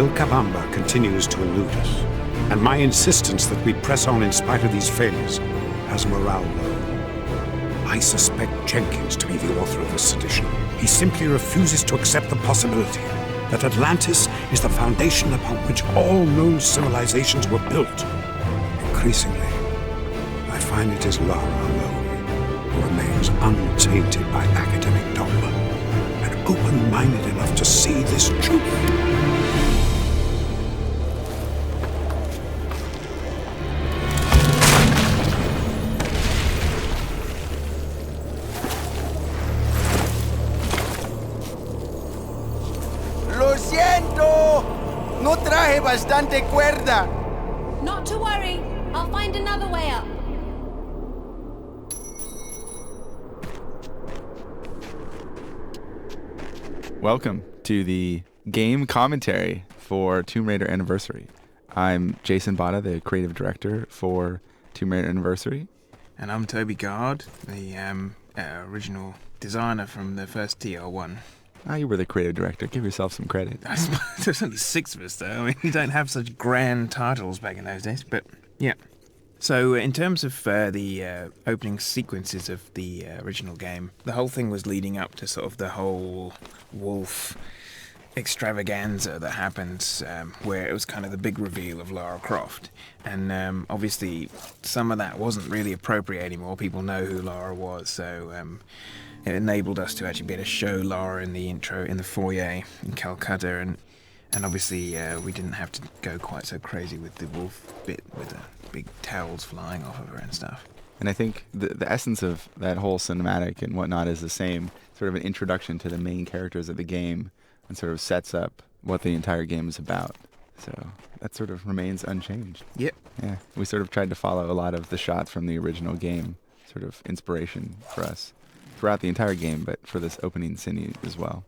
Vilcabamba continues to elude us, and my insistence that we press on in spite of these failures has morale low. I suspect Jenkins to be the author of this sedition. He simply refuses to accept the possibility that Atlantis is the foundation upon which all known civilizations were built. Increasingly, I find it is Lara alone who remains untainted by academic dogma and open-minded enough to see this truth. ¡Lo siento! No traje bastante cuerda. Not to worry. I'll find another way up. Welcome to the game commentary for Tomb Raider Anniversary. I'm Jason Botta, the creative director for Tomb Raider Anniversary. And I'm Toby Gard, the original designer from the first TR1. You were the creative director. Give yourself some credit. There's only 6 of us, though. I mean, we don't have such grand titles back in those days, but yeah. So in terms of the opening sequences of the original game, the whole thing was leading up to sort of the whole wolf extravaganza that happened, where it was kind of the big reveal of Lara Croft. And obviously some of that wasn't really appropriate anymore. People know who Lara was, so it enabled us to actually be able to show Lara in the intro, in the foyer in Calcutta, and obviously we didn't have to go quite so crazy with the wolf bit with the big towels flying off of her and stuff. And I think the essence of that whole cinematic and whatnot is the same, sort of an introduction to the main characters of the game and sort of sets up what the entire game is about. So that sort of remains unchanged. Yep. Yeah, we sort of tried to follow a lot of the shots from the original game, sort of inspiration for us throughout the entire game, but for this opening scene as well.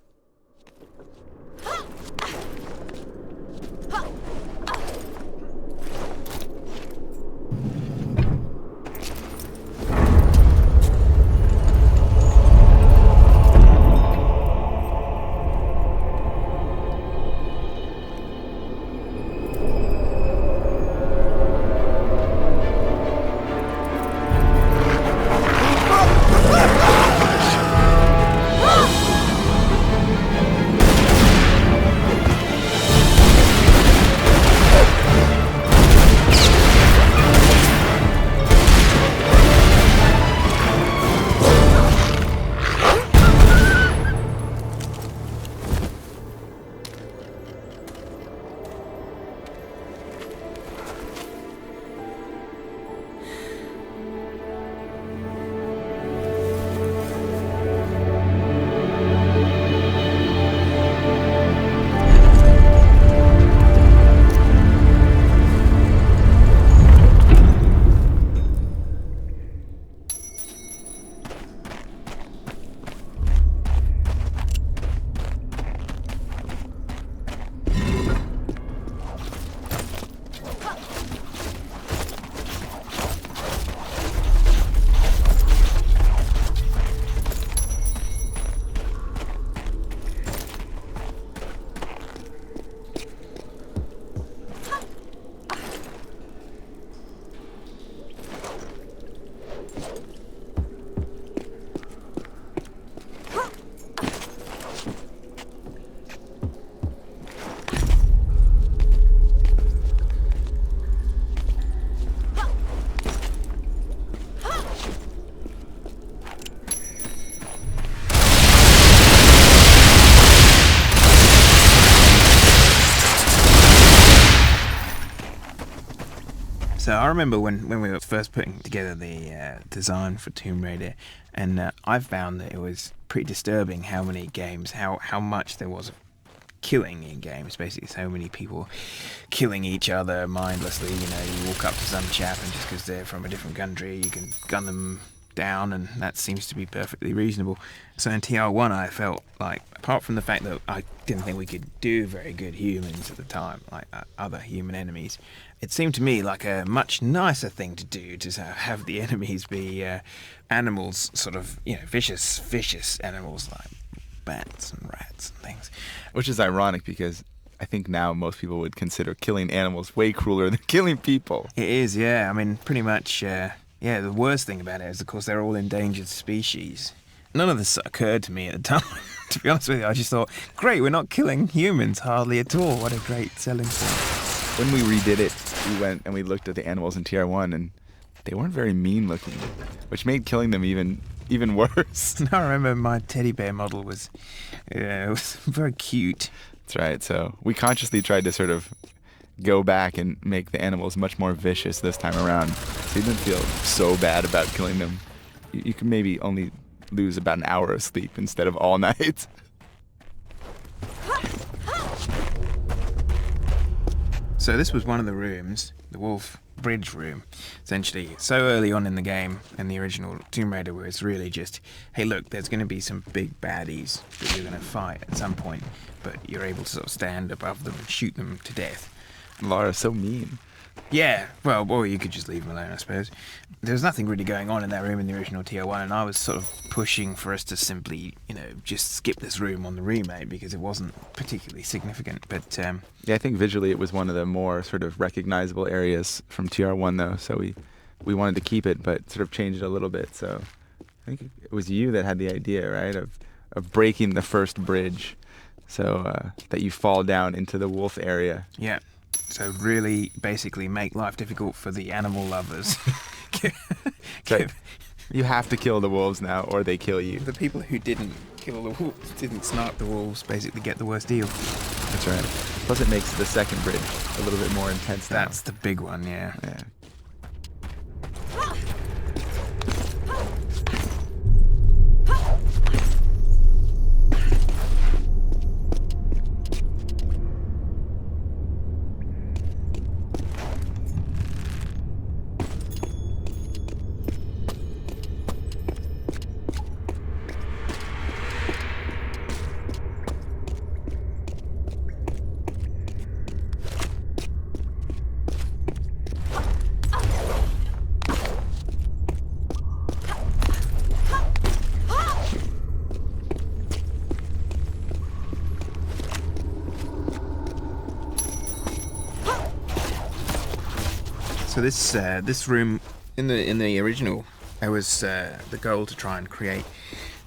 So I remember when we were first putting together the design for Tomb Raider, and I've found that it was pretty disturbing how many games, how much there was of killing in games. Basically, so many people killing each other mindlessly. You know, you walk up to some chap and just because they're from a different country, you can gun them down, and that seems to be perfectly reasonable. So in TR1 I felt like, apart from the fact that I didn't think we could do very good humans at the time, like other human enemies, it seemed to me like a much nicer thing to do to have the enemies be animals, sort of, you know, vicious animals like bats and rats and things. Which is ironic because I think now most people would consider killing animals way crueler than killing people. It is, yeah. I mean, pretty much, yeah, the worst thing about it is, of course, they're all endangered species. None of this occurred to me at the time. To be honest with you, I just thought, great, we're not killing humans hardly at all. What a great selling point. When we redid it, we went and we looked at the animals in TR1, and they weren't very mean looking, which made killing them even worse. I remember my teddy bear model was very cute. That's right. So we consciously tried to sort of go back and make the animals much more vicious this time around, so you didn't feel so bad about killing them. You can maybe only lose about an hour of sleep instead of all night. So this was one of the rooms, the Wolf Bridge room, essentially. So early on in the game, in the original Tomb Raider, where it's really just, hey look, there's going to be some big baddies that you're going to fight at some point, but you're able to sort of stand above them and shoot them to death. Laura's so mean. Yeah, well, or you could just leave them alone, I suppose. There was nothing really going on in that room in the original TR1, and I was sort of pushing for us to simply, just skip this room on the remake because it wasn't particularly significant. But yeah, I think visually it was one of the more sort of recognizable areas from TR1, though. So we wanted to keep it, but sort of change it a little bit. So I think it was you that had the idea, right, of breaking the first bridge, so that you fall down into the wolf area. Yeah. So really, basically, make life difficult for the animal lovers. So you have to kill the wolves now, or they kill you. The people who didn't kill the wolves, didn't snipe the wolves, basically get the worst deal. That's right. Plus, it makes the second bridge a little bit more intense now. That's the big one, yeah. Yeah. So this room in the original, it was the goal to try and create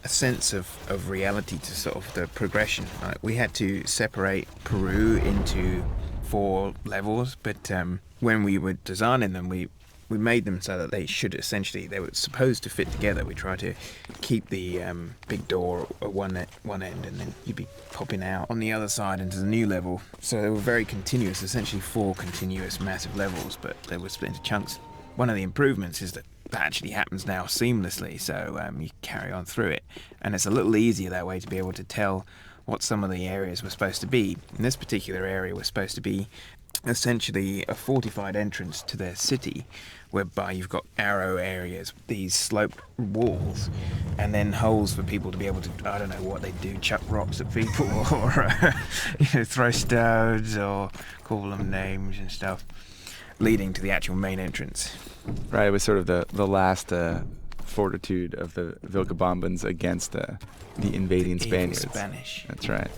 a sense of reality to sort of the progression. We had to separate Peru into 4 levels, but when we were designing them, we made them so that they were supposed to fit together. We tried to keep the big door at one end, and then you'd be popping out on the other side into the new level. So they were very continuous, essentially 4 continuous massive levels, but they were split into chunks. One of the improvements is that actually happens now seamlessly, so you carry on through it, and it's a little easier that way to be able to tell what some of the areas were supposed to be. In this particular area was supposed to be essentially a fortified entrance to their city, whereby you've got arrow areas, these sloped walls, and then holes for people to be able to, I don't know what they do, chuck rocks at people or throw stones or call them names and stuff, leading to the actual main entrance. Right, it was sort of the last fortitude of the Vilcabambans against the invading Spaniards. Spanish. That's right.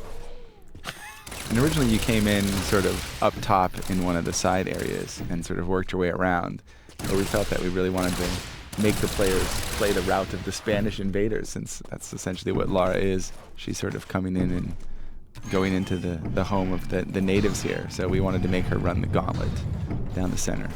And originally you came in sort of up top in one of the side areas and sort of worked your way around. But we felt that we really wanted to make the players play the route of the Spanish invaders, since that's essentially what Lara is. She's sort of coming in and going into the home of the natives here. So we wanted to make her run the gauntlet down the center.